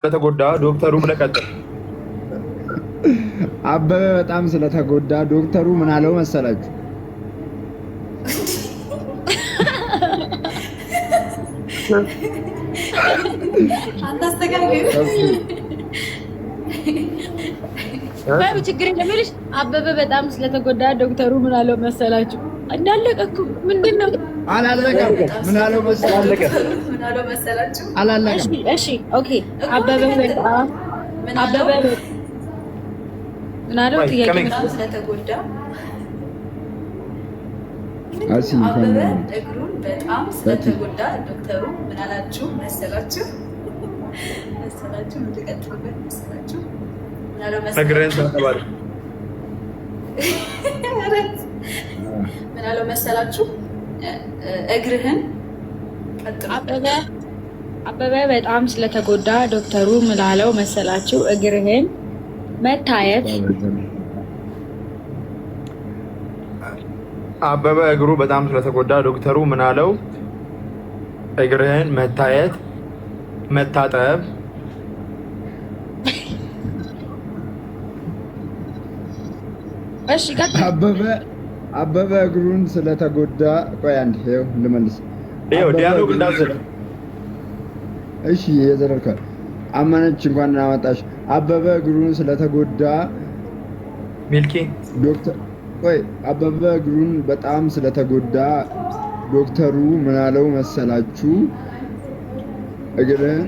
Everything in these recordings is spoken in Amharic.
ስለተጎዳ ዶክተሩ ምን ቀጠለ? አበበ በጣም ስለተጎዳ ዶክተሩ ምን አለው መሰላችሁ? ችግር የለም። አበበ በጣም ስለተጎዳ ዶክተሩ ምን አለው መሰላችሁ? እንዳለቀ እኮ ምንድን ነው? አላለቀም። ምን አለው መሰላችሁ? አላለቀም። እሺ ኦኬ። አበበ በጣም ምን አለው? ጥያቄ ስለተጎዳ አበበ እግሩን በጣም ስለተጎዳ ዶክተሩ ምን አላችሁ መሰላችሁ? እንድቀጥልበት መሰላችሁ? ምን አለው መሰላችሁ? እግርህን አበበ በጣም ስለተጎዳ ዶክተሩ ምን አለው መሰላችሁ? እግርህን መታየት። አበበ እግሩ በጣም ስለተጎዳ ዶክተሩ ምን አለው? እግርህን መታየት፣ መታጠብ። እሺ አበበ እግሩን ስለተጎዳ ቆይ አንድ ይኸው ልመልስ። ዲያሎግ እንዳዘለ እሺ የዘረከ አማነች እንኳን እናመጣሽ። አበበ እግሩን ስለተጎዳ ሚልኪ ዶክተር ቆይ አበበ እግሩን በጣም ስለተጎዳ ዶክተሩ ምን አለው መሰላችሁ? እግርህን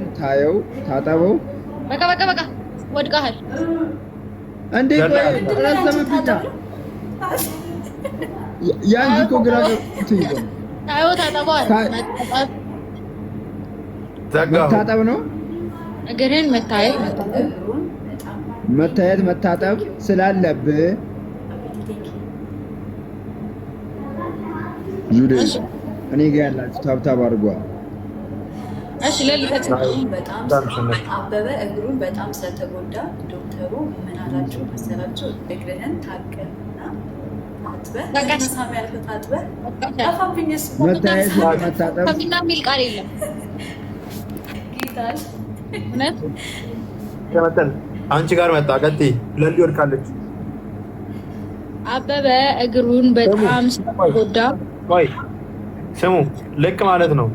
ታጠበው። በቃ ወድቀሃል እንዴ? ቆይ ረዘመብኝ። ያንቺ እኮ ግራ ገብቶኝ ነው። መታጠብ ነው። እግርህን መታየት መታጠብ ስላለብህ ዙዴ እኔ ጋር ያላችሁ ታብታብ አድርጓል። እሺ አበበ እግሩን በጣም ስለተጎዳ ዶክተሩ ምን አላችሁ መሰላችሁ? እግርህን ታቀልና መታየት መታጠብ ከሚና የሚል ቃል የለም። አንቺ ጋር መጣ። ቀጥይ። ለሊ ወድቃለች። አበበ እግሩን በጣም ስለተጎዳ ቆይ ስሙ፣ ልክ ማለት ነው።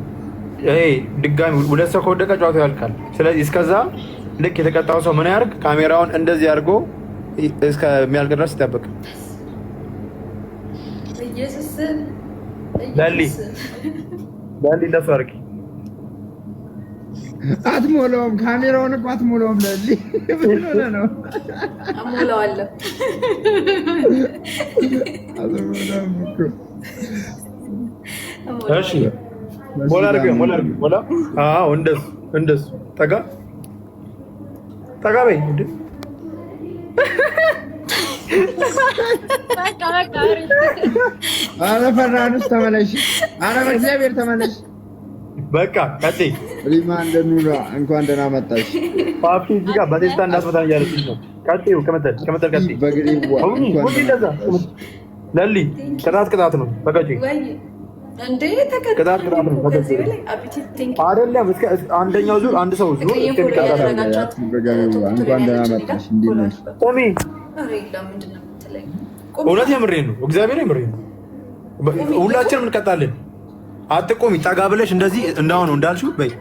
ይሄ ድጋሚ ሁለት ሰው ከወደቀ ጨዋታው ያልቃል። ስለዚህ እስከዛ ልክ የተቀጣው ሰው ምን ያርግ? ካሜራውን እንደዚህ አድርጎ እስከሚያልቅ ድረስ ይጠብቅ። ለሊ እንደሱ አድርጊ። አትሞላውም፣ ካሜራውን እኮ አትሞላውም። ለሊ ምን ሆነ ነው? አሞላዋለሁ። እሺ ሞላ አድርጊ። አዎ እንደሱ ጠጋ በይ። እንዴ ኧረ ፈራንስ ተመለሽ። ኧረ በእግዚአብሔር ተመለሽ። በቃ ቀጥይ። ሪማ እንደኑራ እንኳን ደህና መጣሽ። ፓፒ እዚህ ጋር በቴስታ እንዳትመታ እያለችኝ ነው። ቀጥይ። ከመተል ቀጥይ። በግሪዋ ለሊ ቅጣት ነው። በቀጪ ቅጣት ነው። አይደለም እስከ አንደኛው ዙር አንድ ሰው ዙር እንኳን ደህና መጣሽ። እንዴት ነሽ? ቆሚ። እውነት የምሬን ነው። እግዚአብሔር የምሬን ነው። ሁላችንም እንቀጣለን። አትቆሚ። ጠጋ ብለሽ እንደዚህ እንዳሁን እንዳልሽው በይ።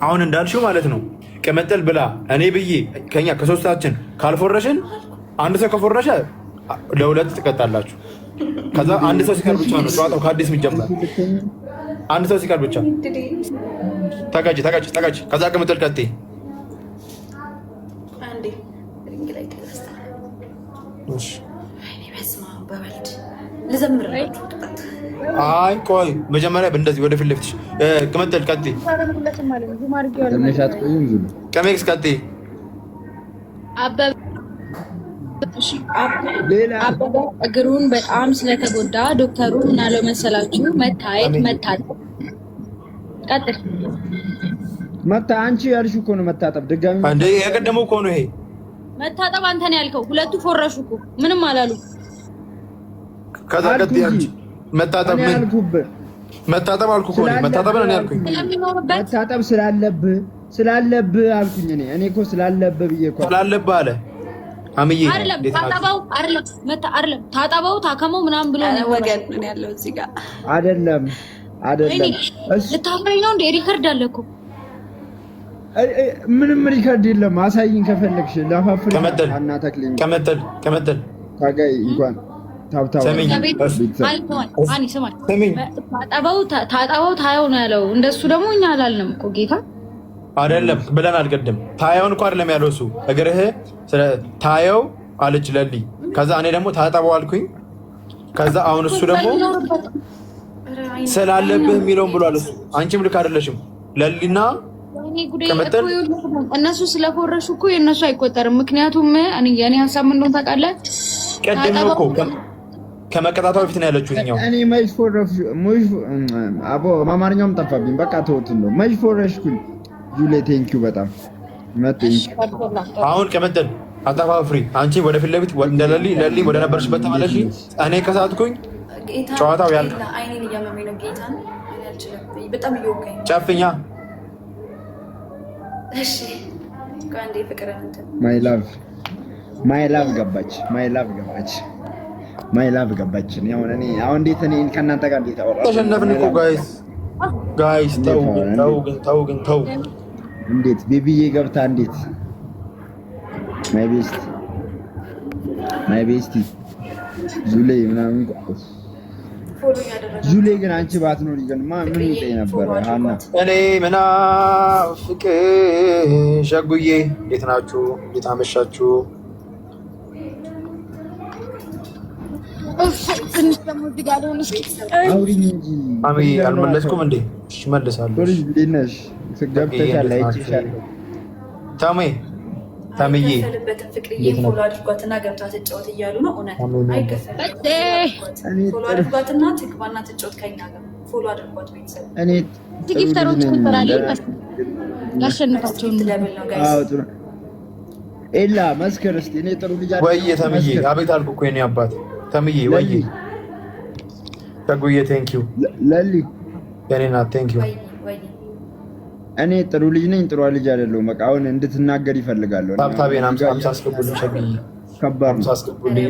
አሁን እንዳልሽው ማለት ነው። ቅምጥል ብላ እኔ ብዬ ከኛ ከሶስታችን ካልፎረሽን አንድ ሰው ከፎረሸ ለሁለት ትቀጣላችሁ። ከዛ አንድ ሰው ሲቀር ብቻ ነው ጨዋታው ከአዲስ የሚጀምር። አንድ ሰው ሲቀር ብቻ ተጋጭ። ከዛ ቅምጥል ቀጥይ። አይ ቆይ መጀመሪያ እንደዚህ ወደ ፊት ለፊትሽ ቅምጥል ቀጥይ። ትንሽ አትቆይም? ዙሉ ቀሜክስ ቀጥይ። አበበ እግሩን በጣም ስለተጎዳ ዶክተሩ ምን አለው መሰላችሁ? መታየት መታጠብ። ቀጥል። አንቺ ያልሽው እኮ ነው መታጠብ። ድጋሚ እንደ የቀደመው እኮ ነው ይሄ መታጠብ። አንተ ነው ያልከው። ሁለቱ ፎረሹ እኮ ምንም አላሉ። ከዛ ቀጥይ። አንቺ መታጠብ አልኩህ። መታጠብ አልኩ እኮ ነው። መታጠብ ነው ያልኩኝ። መታጠብ ስላለብህ ስላለብህ አልኩኝ እኔ እኮ ስላለብህ ብዬ እኮ ስላለብህ አለ አምዬ አይደለም ታጠባው ታከመው ምናምን ብሎ ነው ወገን ነው ያለው እዚህ ጋር አይደለም ልታምረኝ ነው እንደ ሪከርድ አለ እኮ ምንም ሪከርድ የለም አሳይኝ ከፈለግሽ ለፋፍሪ እና ተክሊኝ ከመተል ታጋይ እንኳን ታጠባው ታየው ነው ያለው እንደሱ ደግሞ እኛ አላልንም እኮ ጌታ አይደለም ብለን አልቀድም ታየውን እንኳን አይደለም ያለው እሱ እግርህ ታየው አለች ለሊ ከዛ እኔ ደግሞ ታጠባው አልኩኝ ከዛ አሁን እሱ ደግሞ ስላለብህ የሚለውን ብሏል እሱ አንቺም ልክ አይደለሽም ለሊና እነሱ ስለፎረሹ እኮ የእነሱ አይቆጠርም ምክንያቱም የኔ ሀሳብ ምን እንደሆነ ታውቃለህ ቀድም ነው እኮ ከመቀጣቷ በፊት ነው ያለችው እኛው እኔ መች ፎረሽ አቦ ማማርኛውም ጠፋብኝ በቃ ተውት ነው መች ፎረሽኩኝ ጁሌ ቴንኪው በጣም መጥኝ አሁን ከመደል አጣፋፍሪ አንቺ ወደ ፊት ለፊት ለሊ ወደ ነበርሽበት ተመለሺ እኔ ከሳትኩኝ ጨዋታው ያልቅ አይኔን እያመመኝ ነው ጌታን በጣም ይወቀኝ ጨፍኛ እሺ ጋንዴ ፍቅርን እንትን ማይ ላቭ ገባች ነው እኔ አሁን እንዴት እኔ ከእናንተ ጋር እንዴት አወራሁ ተሸነፍን እኮ ጋይስ ተው እንዴት ቤቢዬ ገብታ እንዴት ማይ ቤስቲ ዙሌ ምናምን ዙሌ ግን አንቺ ባትኖሪ ግን ምን ይጠይ ነበር ሃና እኔ ምናፍቅ ሸጉዬ እንዴት ናችሁ እንዴት አመሻችሁ ትንሽ ደግሞ እዚህ ጋር ነው እስኪ አውሪኝ እንጂ አሚ አልመለስኩም እንዴ እሺ መልሳለሁ ቶሪ ቢነሽ ስገብተሻል አይቼሻለሁ ታምዬ የከፈልበትን ፍቅርዬ ፎሎ አድርጓትና ገብታ ትጫወት እያሉ ነው እውነት አይከፈልም ፎሎ አድርጓትና ትግባና ትጫወት ከኛ ጋር ፎሎ አድርጓት ቤተሰብ እኔ ጊፍተሮች ትጠራለኝ ያሸንፋቸው ለምን ነው ጋይስ አዎ ጥሩ ኤላ መስከር እስቲ እኔ ጥሩ ልጅ አይደል ወይ ታምዬ አቤት አልኩ እኮ የኔ አባት ታምዬ ወይ ሸጉዬ ቴንኪው ለሊ የኔና ቴንኪው እኔ ጥሩ ልጅ ነኝ ጥሩ ልጅ አይደለሁም በቃ አሁን እንድትናገር ይፈልጋል ታብታቤን 50 አስገቡልኝ ሸጉዬ ከባድ 50 አስገቡልኝ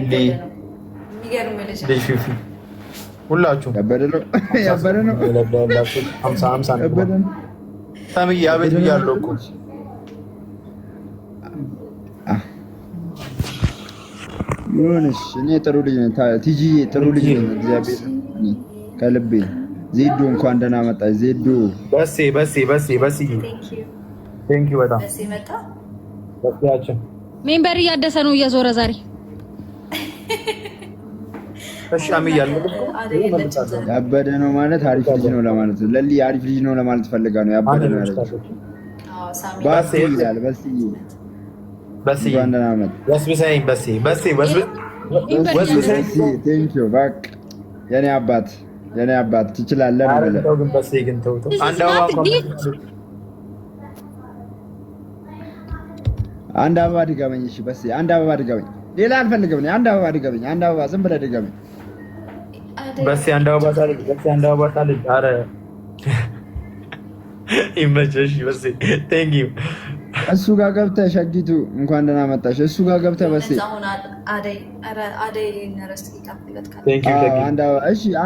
ልጅ ፊፊ ሁላችሁ ያበደ ነው 50 ታምዬ አቤት ብያለሁ እኮ ይሁንሽ እኔ ጥሩ ልጅ ነኝ ቲጂ ጥሩ ልጅ ነኝ እግዚአብሔር ከልቤ ዜዶ እንኳን ደህና መጣሽ ዜዶ በሲ ቴንኪው በጣም በሲ መጣ በሲያችን ሜምበር እያደሰ ነው እየዞረ ዛሬ እሺ አሚ ያለው ያበደ ነው ማለት አሪፍ ልጅ ነው ለማለት ነው ለሊ አሪፍ ልጅ ነው ለማለት ፈልጋ ነው ያበደ ነው ያለው ባስ ይላል በሲ እንኳን ደህና መጣሽ በሲ ቴንኪው ባክ የኔ አባት ትችላለህ ነው ማለት ነው ግን በሲ ግን ተው አንድ አበባ ድጋመኝ እሺ በሲ አንድ አበባ ድጋመኝ ሌላ አልፈልግም እኔ አንድ አበባ ድጋመኝ አንድ አበባ ዝም ብለህ ድጋመኝ በሲ አንድ አበባ ታልጅ አረ ይመችሽ በሲ ቴንኪው እሱ ጋር ገብተህ ሸጊቱ እንኳን ደህና መጣሽ እሱ ጋር ገብተህ በሲ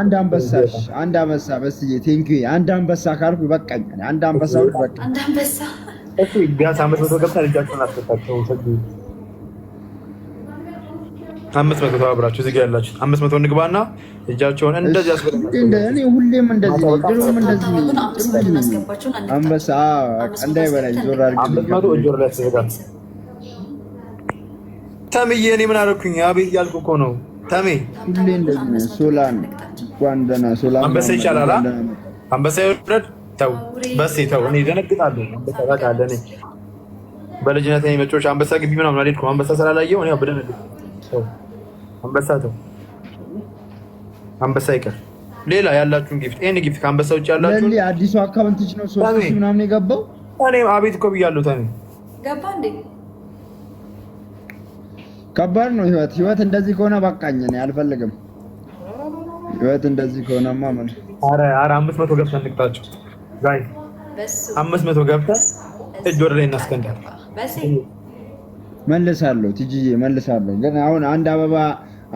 አንድ አንበሳ በስዬ ቴንኪው አንድ አንበሳ ካልኩ በቃኝ አንድ አንበሳ ሁሉ በቃ አንድ አንበሳ እሺ ቢያንስ 500 ገብታ ልጃችሁን አስፈታቸው ሰግዱ 500 ተባብራችሁ እዚህ ጋር ያላችሁ 500 እንግባና ልጃቸውን እንደዚህ አስፈታቸው እኔ ሁሌም እንደዚህ ነው ድሮም እንደዚህ ነው አንበሳ እንዳይበላኝ ዞር አድርግ 500 እጆር ላይ ተዘጋጅ ታምዬ እኔ ምን አደረኩኝ አቤት ያልኩ እኮ ነው ታሜ ሁሌ እንደዚህ ነው ሶላን ጓንደና ሶላን አንበሳ ይቻላል አንበሳ ይወርድ ተው በስ ተው እኔ ደነግጣለሁ አንበሳ ታውቃለህ እኔ በልጅነቴ መጮች አንበሳ ግቢ ምናምን አልሄድኩም አንበሳ ስላላየሁ እኔ አብደነግጥ ተው አንበሳ ተው አንበሳ ይቀር ሌላ ያላችሁን ጊፍት ኤኒ ጊፍት ከአንበሳ ውጭ ያላችሁ ለሊ አዲሱ አካውንትሽ ነው 3000 ምናምን የገባው እኔ አቤት እኮ ብያለሁ ታሜ ገባ እንዴ ከባድ ነው ህይወት እንደዚህ ከሆነ በቃኝ እኔ አልፈልግም ህይወት እንደዚህ ከሆነማ ምን አረ 500 ገብተን እንቅጣቸው ጋይ 500 ገብተን እጅ ወደ ላይ እናስቀንዳል። መልሳለሁ ቲጂዬ መልሳለሁ። ግን አሁን አንድ አበባ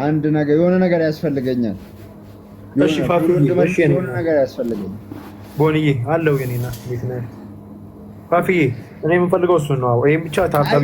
አንድ ነገር የሆነ ነገር ያስፈልገኛል። እሺ ፋፊ የሆነ ነገር ያስፈልገኛል። ቦንዬ አለው የኔና ቤት ነው ፋፊ እኔ የምፈልገው እሱን ነው። ይሄን ብቻ ታብታብ